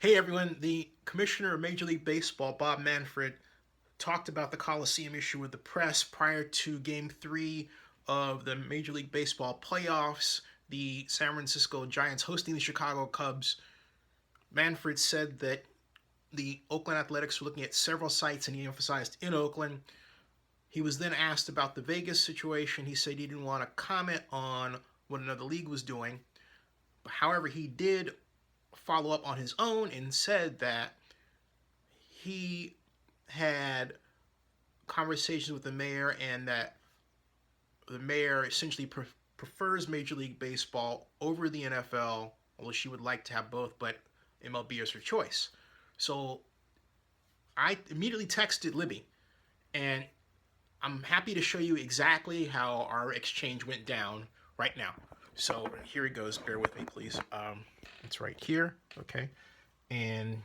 Hey everyone, the commissioner of Major League Baseball, Bob Manfred, talked about the Coliseum issue with the press prior to Game 3 of the Major League Baseball playoffs, the San Francisco Giants hosting the Chicago Cubs. Manfred said that the Oakland Athletics were looking at several sites and he emphasized in Oakland. He was then asked about the Vegas situation. He said he didn't want to comment on what another league was doing. However, he did follow up on his own and said that he had conversations with the mayor and that the mayor essentially prefers Major League Baseball over the NFL, although she would like to have both, but MLB is her choice. So I immediately texted Libby, and I'm happy to show you exactly how our exchange went down right now. So here it goes. Bear with me, please. It's right here, okay? And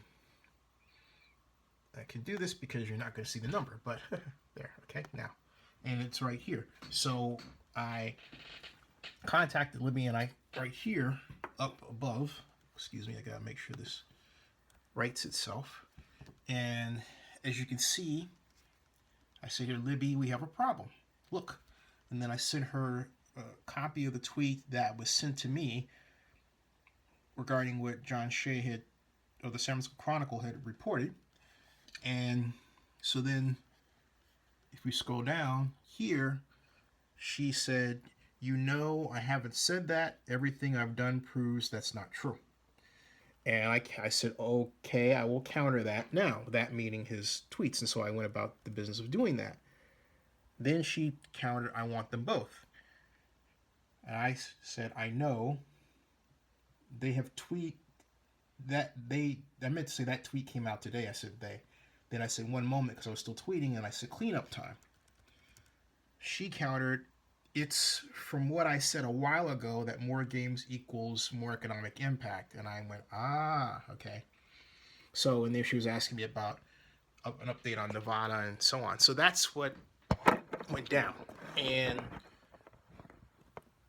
I can do this because you're not going to see the number, but there, okay, now. And it's right here. So I contacted Libby, and I, right here, up above, excuse me, I got to make sure this writes itself. And as you can see, I said here, Libby, we have a problem. Look. And then I sent her a copy of the tweet that was sent to me regarding what John Shea had, or the San Francisco Chronicle had reported. And so then, if we scroll down here, she said, I haven't said that. Everything I've done proves that's not true. And I said, okay, I will counter that now, that meaning his tweets. And so I went about the business of doing that. Then she countered, I want them both. And I said, I know they have I meant to say that tweet came out today. I said they. Then I said one moment because I was still tweeting, and I said cleanup time. She countered, it's from what I said a while ago that more games equals more economic impact. And I went, okay. So, and then she was asking me about an update on Nevada and so on. So that's what went down. And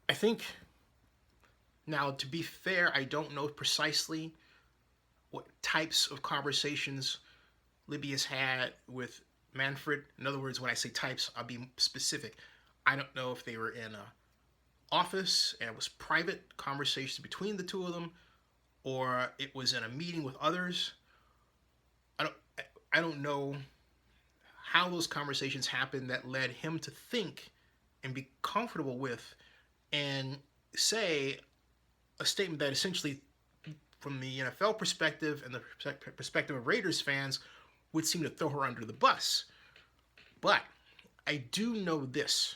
I think, now to be fair, I don't know precisely what types of conversations Libby has had with Manfred. In other words, when I say types, I'll be specific. I don't know if they were in a office and it was private conversations between the two of them, or it was in a meeting with others. I don't know how those conversations happened that led him to think and be comfortable with and say a statement that essentially, from the NFL perspective and the perspective of Raiders fans, would seem to throw her under the bus. But I do know this.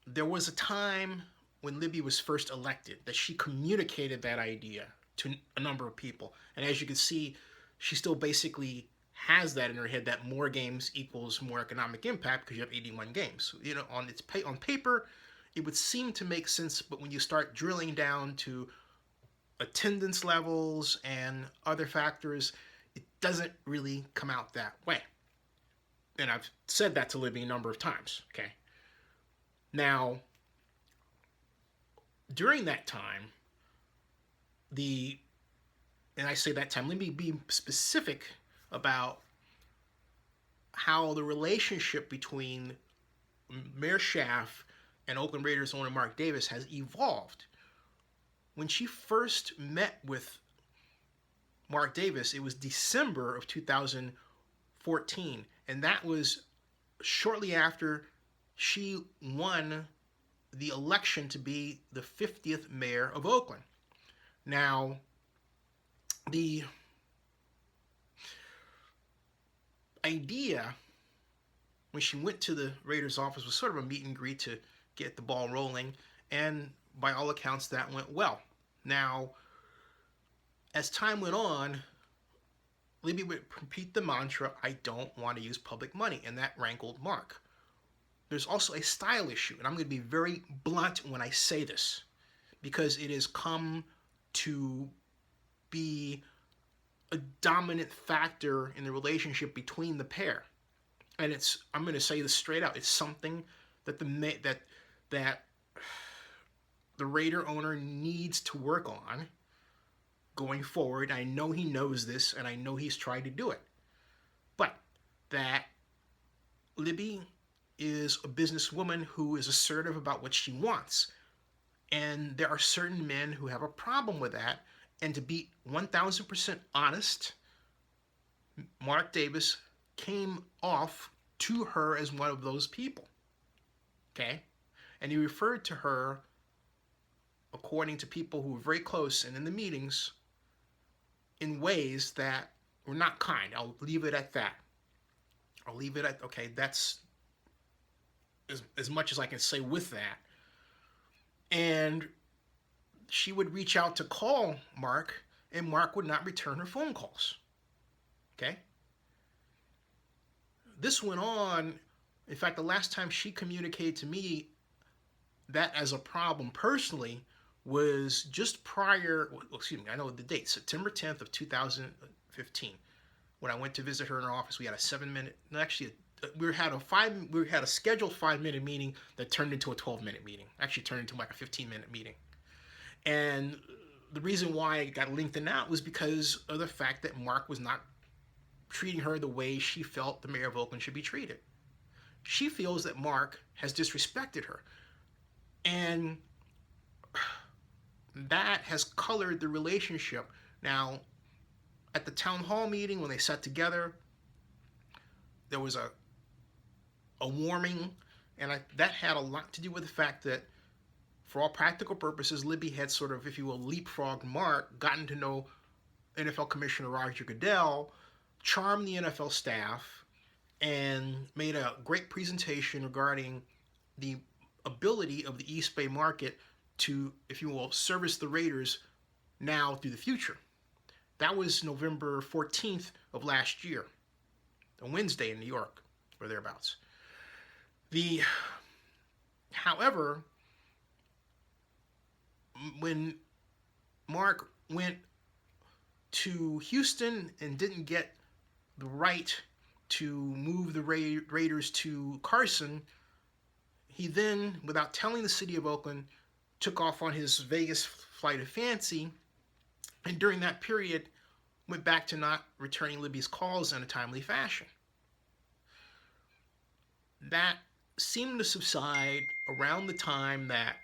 There was a time when Libby was first elected that she communicated that idea to a number of people. And as you can see, she still basically has that in her head that more games equals more economic impact because you have 81 games. On paper, it would seem to make sense, but when you start drilling down to attendance levels and other factors, it doesn't really come out that way. And I've said that to Libby a number of times, okay? Now, during that time, and I say that time, let me be specific about how the relationship between Mayor Schaaf and Oakland Raiders owner Mark Davis has evolved. When she first met with Mark Davis, it was December of 2014, and that was shortly after she won the election to be the 50th mayor of Oakland. Now, the idea when she went to the Raiders office was sort of a meet and greet to get the ball rolling, and by all accounts that went well. Now, as time went on, Libby would repeat the mantra, I don't want to use public money, and that rankled Mark. There's also a style issue, and I'm going to be very blunt when I say this, because it has come to be a dominant factor in the relationship between the pair. And I'm going to say this straight out, it's something that the Raider owner needs to work on going forward. I know he knows this, and I know he's trying to do it. But that Libby is a businesswoman who is assertive about what she wants. And there are certain men who have a problem with that. And to be 1,000% honest, Mark Davis came off to her as one of those people. Okay? And he referred to her, according to people who were very close and in the meetings, in ways that were not kind. I'll leave it at that. I'll leave it at, okay, that's as much as I can say with that. And she would reach out to call Mark, and Mark would not return her phone calls. Okay? This went on. In fact, the last time she communicated to me that as a problem personally was just prior, excuse me, I know the date, September 10th of 2015. When I went to visit her in her office, we had a 7-minute, actually, we had a scheduled 5-minute meeting that turned into a 12-minute meeting. Actually turned into like a 15-minute meeting. And the reason why it got lengthened out was because of the fact that Mark was not treating her the way she felt the mayor of Oakland should be treated. She feels that Mark has disrespected her. And that has colored the relationship. Now, at the town hall meeting, when they sat together, there was a warming, and that had a lot to do with the fact that, for all practical purposes, Libby had sort of, if you will, leapfrogged Mark, gotten to know NFL Commissioner Roger Goodell, charmed the NFL staff, and made a great presentation regarding the ability of the East Bay market to, if you will, service the Raiders now through the future. That was November 14th of last year, a Wednesday in New York, or thereabouts. However, when Mark went to Houston and didn't get the right to move the Raiders to Carson, he then, without telling the city of Oakland, took off on his Vegas flight of fancy, and during that period went back to not returning Libby's calls in a timely fashion. That seemed to subside around the time that,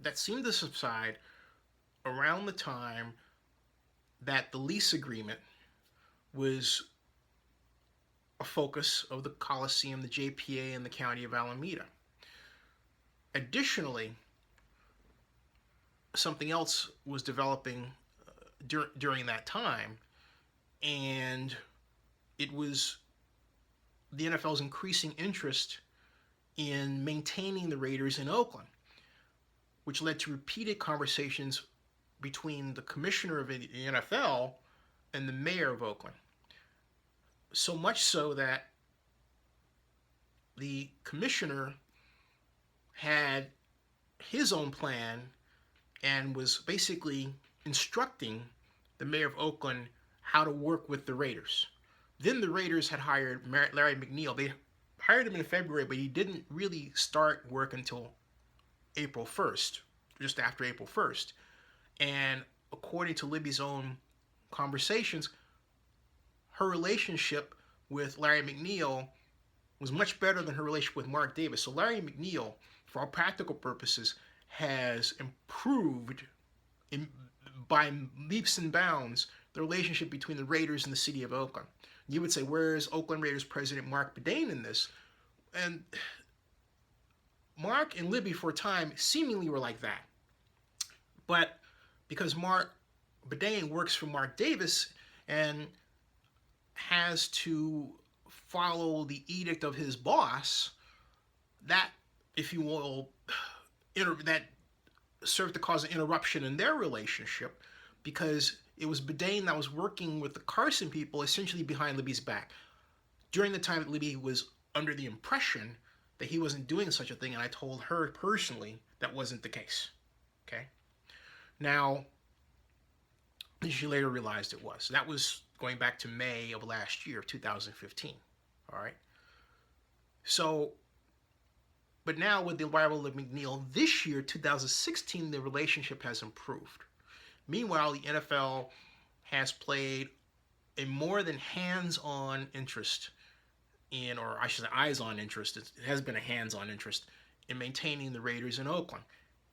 that seemed to subside around the time that the lease agreement was a focus of the Coliseum, the JPA, and the County of Alameda. Additionally, something else was developing during that time, and it was the NFL's increasing interest in maintaining the Raiders in Oakland, which led to repeated conversations between the commissioner of the NFL and the mayor of Oakland. So much so that the commissioner had his own plan and was basically instructing the mayor of Oakland how to work with the Raiders. Then the Raiders had hired Larry McNeil. They hired him in February, but he didn't really start work until April 1st, just after April 1st. And according to Libby's own conversations, her relationship with Larry McNeil was much better than her relationship with Mark Davis. So Larry McNeil, for all practical purposes, has improved by leaps and bounds the relationship between the Raiders and the city of Oakland. You would say, where is Oakland Raiders president Mark Bedane in this? And Mark and Libby, for a time, seemingly were like that. But because Mark Bedane works for Mark Davis and has to follow the edict of his boss, that, if you will, that served to cause an interruption in their relationship, because it was Bedane that was working with the Carson people essentially behind Libby's back during the time that Libby was under the impression that he wasn't doing such a thing, and I told her personally that wasn't the case. Okay? Now, she later realized it was. That was going back to May of last year, 2015. All right? So But now with the arrival of McNeil this year, 2016, the relationship has improved. Meanwhile, the NFL has played a more than hands-on interest in, or I should say eyes-on interest, it has been a hands-on interest in maintaining the Raiders in Oakland,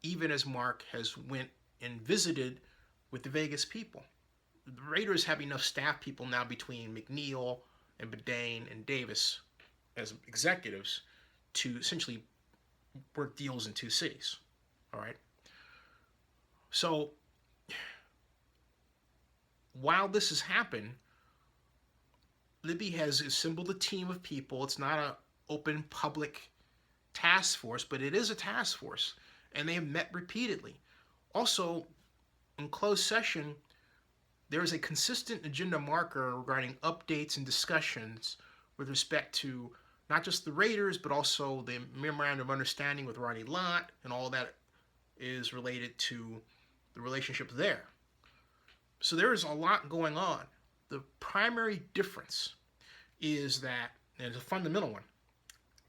even as Mark has went and visited with the Vegas people. The Raiders have enough staff people now between McNeil and Bedane and Davis as executives to essentially work deals in two cities. All right. So while this has happened, Libby has assembled a team of people. It's not an open public task force, but it is a task force, and they have met repeatedly. Also, in closed session, there is a consistent agenda marker regarding updates and discussions with respect to not just the Raiders, but also the memorandum of understanding with Ronnie Lott, and all that is related to the relationship there. So there is a lot going on. The primary difference is that, and it's a fundamental one,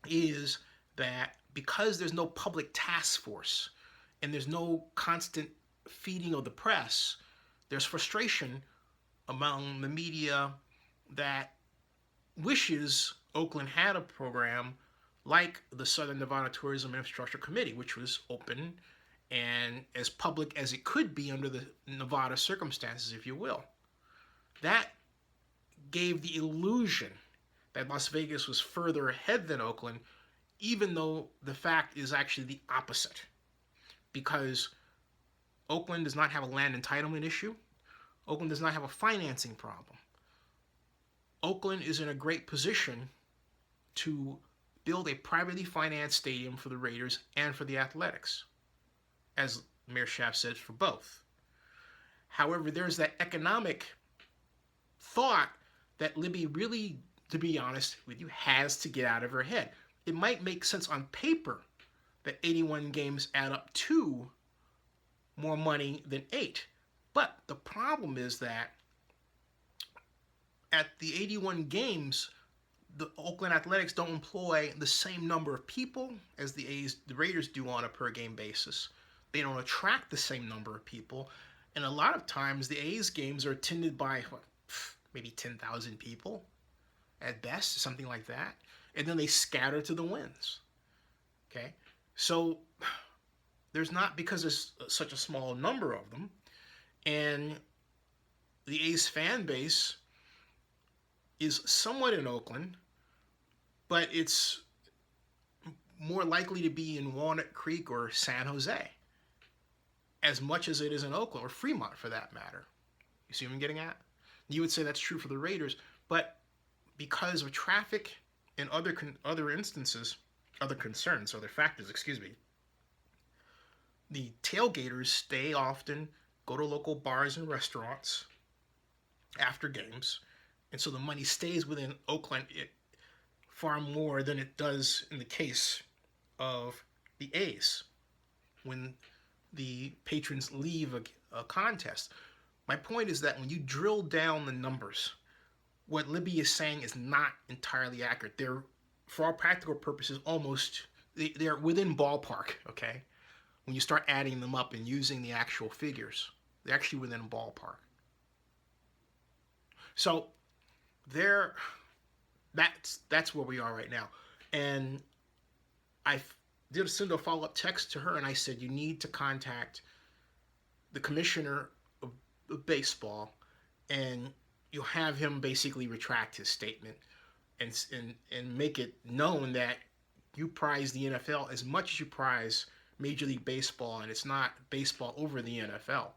is that because there's no public task force and there's no constant feeding of the press, there's frustration among the media that wishes Oakland had a program like the Southern Nevada Tourism Infrastructure Committee, which was open and as public as it could be under the Nevada circumstances, if you will. That gave the illusion that Las Vegas was further ahead than Oakland, even though the fact is actually the opposite. Because Oakland does not have a land entitlement issue. Oakland does not have a financing problem. Oakland is in a great position to build a privately financed stadium for the Raiders and for the Athletics, as Mayor Schaaf said, for both. However, there's that economic thought that Libby really, to be honest with you, has to get out of her head. It might make sense on paper that 81 games add up to more money than 8. But the problem is that at the 81 games, the Oakland Athletics don't employ the same number of people as the Raiders do on a per game basis. They don't attract the same number of people. And a lot of times the A's games are attended by maybe 10,000 people at best, something like that. And then they scatter to the wins. Okay? So there's not, because there's such a small number of them, and the A's fan base is somewhat in Oakland, but it's more likely to be in Walnut Creek or San Jose as much as it is in Oakland, or Fremont for that matter. You see what I'm getting at? You would say that's true for the Raiders, but because of traffic and other instances, other concerns, other factors, the tailgaters stay often, go to local bars and restaurants after games, and so the money stays within Oakland far more than it does in the case of the A's when the patrons leave a contest. My point is that when you drill down the numbers, what Libby is saying is not entirely accurate. They're, for all practical purposes, they're within ballpark, okay? When you start adding them up and using the actual figures, they're actually within ballpark. So that's where we are right now. And I did send a follow-up text to her, and I said, you need to contact the commissioner of baseball, and you'll have him basically retract his statement and make it known that you prize the NFL as much as you prize Major League Baseball, and it's not baseball over the NFL.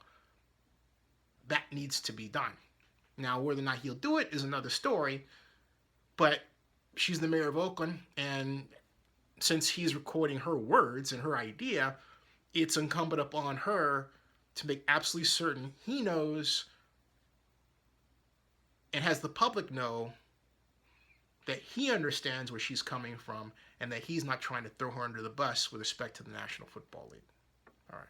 That needs to be done. Now, whether or not he'll do it is another story, but she's the mayor of Oakland, and since he's recording her words and her idea, it's incumbent upon her to make absolutely certain he knows and has the public know that he understands where she's coming from and that he's not trying to throw her under the bus with respect to the National Football League. All right.